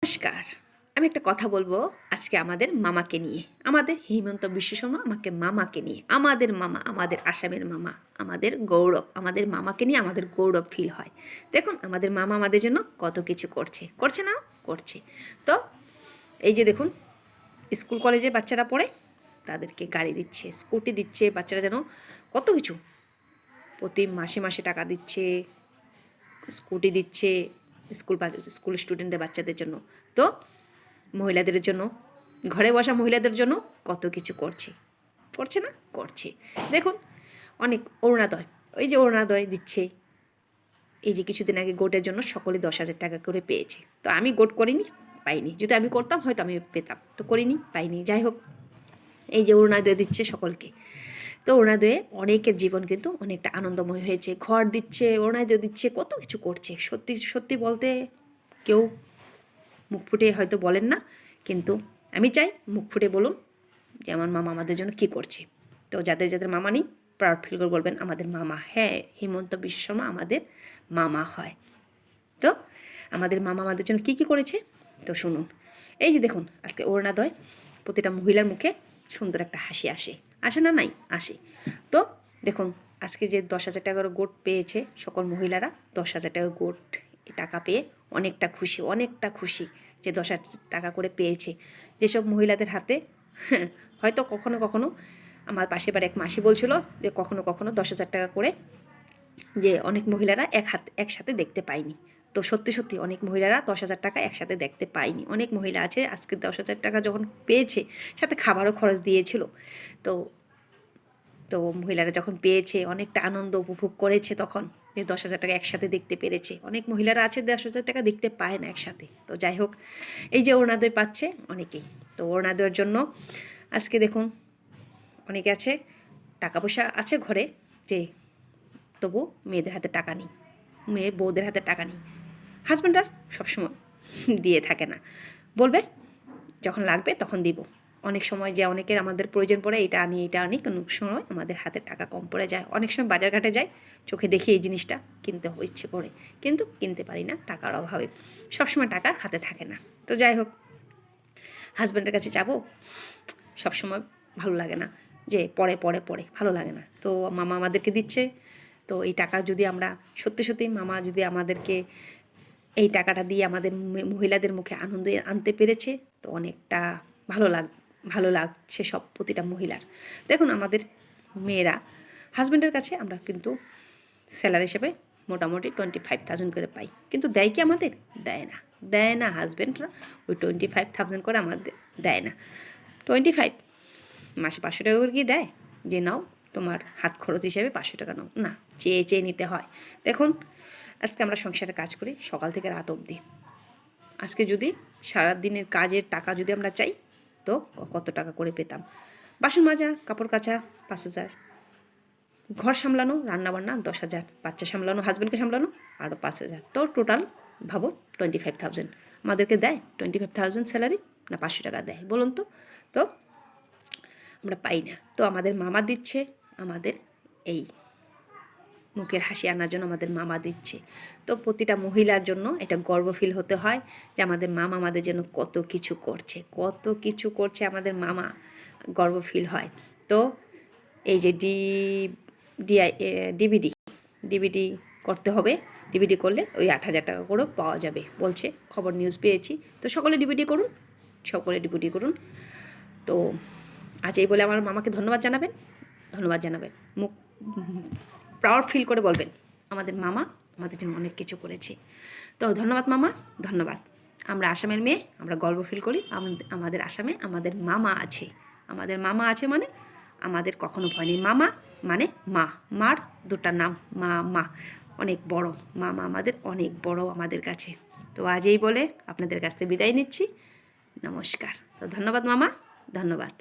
নমস্কার। আমি একটা কথা বলবো আজকে আমাদের মামাকে নিয়ে। আমাদের হিমন্ত বিশ্ব শর্মা আমাকে মামাকে নিয়ে। আমাদের মামা, আমাদের আসামের মামা, আমাদের গৌরব। আমাদের মামাকে নিয়ে আমাদের গৌরব ফিল হয়। দেখুন আমাদের মামা আমাদের জন্য কত কিছু করছে। করছে না? করছে। তো এই যে দেখুন স্কুল কলেজে বাচ্চারা পড়ে, তাদেরকে গাড়ি দিচ্ছে, স্কুটি দিচ্ছে, বাচ্চারা যেন কত কিছু প্রতি মাসে, মাসে টাকা দিচ্ছে, স্কুটি দিচ্ছে স্কুল স্টুডেন্টদের বাচ্চাদের জন্য। তো মহিলাদের জন্য, ঘরে বসা মহিলাদের জন্য কত কিছু করছে। করছে না? করছে। দেখুন অনেক অরুণোদয়, ওই যে অরুণোদয় দিচ্ছে। এই যে কিছুদিন আগে গোটের জন্য সকলে 10,000 টাকা করে পেয়েছে। তো আমি গোট করিনি, পাইনি। যদি আমি করতাম হয়তো আমি পেতাম। তো করিনি, পাইনি। যাই হোক, এই যে অরুণোদয় দিচ্ছে সকলকে। তো অরুণোদয়ে অনেকের জীবন কিন্তু অনেকটা আনন্দময় হয়েছে। ঘর দিচ্ছে, অরুণোদয় দিচ্ছে, কত কিছু করছে। সত্যি সত্যি বলতে কেউ মুখ ফুটে হয়তো বলেন না, কিন্তু আমি চাই মুখ ফুটে বলুন যে আমার মামা আমাদের জন্য কী করছে। তো যাদের যাদের মামা নেই, প্রাউড ফিল করে বলবেন আমাদের মামা। হ্যাঁ, হিমন্ত বিশ্ব শর্মা আমাদের মামা হয়। তো আমাদের মামা আমাদের জন্য কী কী করেছে তো শুনুন। এই যে দেখুন আজকে অরুণোদয়, প্রতিটা মহিলার মুখে সুন্দর একটা হাসি আসে। আসে না? নাই, আসে। তো দেখুন আজকে যে 10,000 টাকার গোট পেয়েছে সকল মহিলারা, 10,000 টাকার গোট টাকা পেয়ে অনেকটা খুশি, অনেকটা খুশি যে 10,000 টাকা করে পেয়েছে। যেসব মহিলাদের হাতে হয়তো কখনো কখনো, আমার পাশের বাড়ি এক মাসি বলছিল যে কখনো কখনো 10,000 টাকা করে যে অনেক মহিলারা একসাথে দেখতে পায়নি। তো সত্যি সত্যি অনেক মহিলারা 10,000 টাকা একসাথে দেখতে পায়নি। অনেক মহিলা আছে আজকে 10,000 টাকা যখন পেয়েছে, সাথে খাবারও খরচ দিয়েছিল। তো তো মহিলারা যখন পেয়েছে অনেকটা আনন্দ উপভোগ করেছে তখন, যে 10,000 টাকা একসাথে দেখতে পেরেছে। অনেক মহিলারা আছে 10,000 টাকা দেখতে পায় না একসাথে। তো যাই হোক, এই যে অরুণোদয় পাচ্ছে অনেকেই। তো অরুণোদয়ের জন্য আজকে দেখুন অনেকে আছে, টাকা পয়সা আছে ঘরে, যে তবু মেয়েদের হাতে টাকা নেই, মেয়ে বউদের হাতে টাকা নেই। হাজব্যান্ড আর সবসময় দিয়ে থাকে না, বলবে যখন লাগবে তখন দিব। অনেক সময় যে অনেকের আমাদের প্রয়োজন পড়ে এটা আনি এটা আনি, কোনো সময় আমাদের হাতে টাকা কম পড়ে যায়। অনেক সময় বাজারঘাটে যাই, চোখে দেখি এই জিনিসটা কিনতে ইচ্ছে করে, কিন্তু কিনতে পারি না টাকার অভাবে। সবসময় টাকা হাতে থাকে না। তো যাই হোক, হাজব্যান্ডের কাছে যাবো, সবসময় ভালো লাগে না, যে পরে পরে পরে ভালো লাগে না। তো মামা আমাদেরকে দিচ্ছে। তো এই টাকা যদি আমরা সত্যি সত্যি মামা যদি আমাদেরকে এই টাকাটা দিয়ে আমাদের মহিলাদের মুখে আনন্দ আনতে পেরেছে, তো অনেকটা ভালো লাগছে সব প্রতিটা মহিলার। দেখুন আমাদের মেয়েরা হাজব্যান্ডের কাছে আমরা কিন্তু স্যালারি হিসেবে মোটামুটি 25,000 করে পাই, কিন্তু দেয় কি আমাদের? দেয় না, দেয় না। হাজব্যান্ডরা ওই 25,000 করে আমাদের দেয় না। 25 মাসে 500 টাকা করে কি দেয় যে নাও তোমার হাত খরচ হিসেবে 500 টাকা নাও? না, চেয়ে চেয়ে নিতে হয়। দেখুন আজকে আমরা সংসারে কাজ করি সকাল থেকে রাত অবধি। আজকে যদি সারাদিনের কাজের টাকা যদি আমরা চাই, তো কত টাকা করে পেতাম। বাসন মাজা, কাপড় কাচা 5,000, ঘর সামলানো, রান্নাবান্না 10,000, বাচ্চা সামলানো, হাজব্যান্ডকে সামলানো আরও 5,000। তো টোটাল ভাবো 25,000 আমাদেরকে দেয়। 25,000 স্যালারি না 500 টাকা দেয় বলুন তো? তো আমরা পাই না। তো আমাদের মামা দিচ্ছে, আমাদের এই মুখের হাসি আনার জন্য আমাদের মামা দিচ্ছে। তো প্রতিটা মহিলার জন্য এটা গর্ব ফিল হতে হয় যে আমাদের মামা আমাদের জন্য কত কিছু করছে, কত কিছু করছে আমাদের মামা, গর্ব ফিল হয়। তো এই যে ডিআই ডিবিডি ডিবিডি করতে হবে। ডিবিডি করলে ওই 8,000 টাকা করেও পাওয়া যাবে বলছে, খবর নিউজ পেয়েছি। তো সকলে ডিবিডি করুন, সকলে ডিবিডি করুন। তো আজ এই বলে আমার মামাকে ধন্যবাদ জানাবেন, ধন্যবাদ জানাবেন, মুখ প্রাউড ফিল করে বলবেন আমাদের মামা আমাদের জন্য অনেক কিছু করেছে। তো ধন্যবাদ মামা, ধন্যবাদ। আমরা আসামের মেয়ে, আমরা গর্ব ফিল করি আমাদের আসামে আমাদের মামা আছে। আমাদের মামা আছে মানে আমাদের কখনো ভয় নেই। মামা মানে মা, মার দুটা নাম, মা মা, অনেক বড়। মামা আমাদের অনেক বড় আমাদের কাছে। তো আজ এই বলে আপনাদের কাছ থেকে বিদায় নিচ্ছি। নমস্কার। তো ধন্যবাদ মামা, ধন্যবাদ।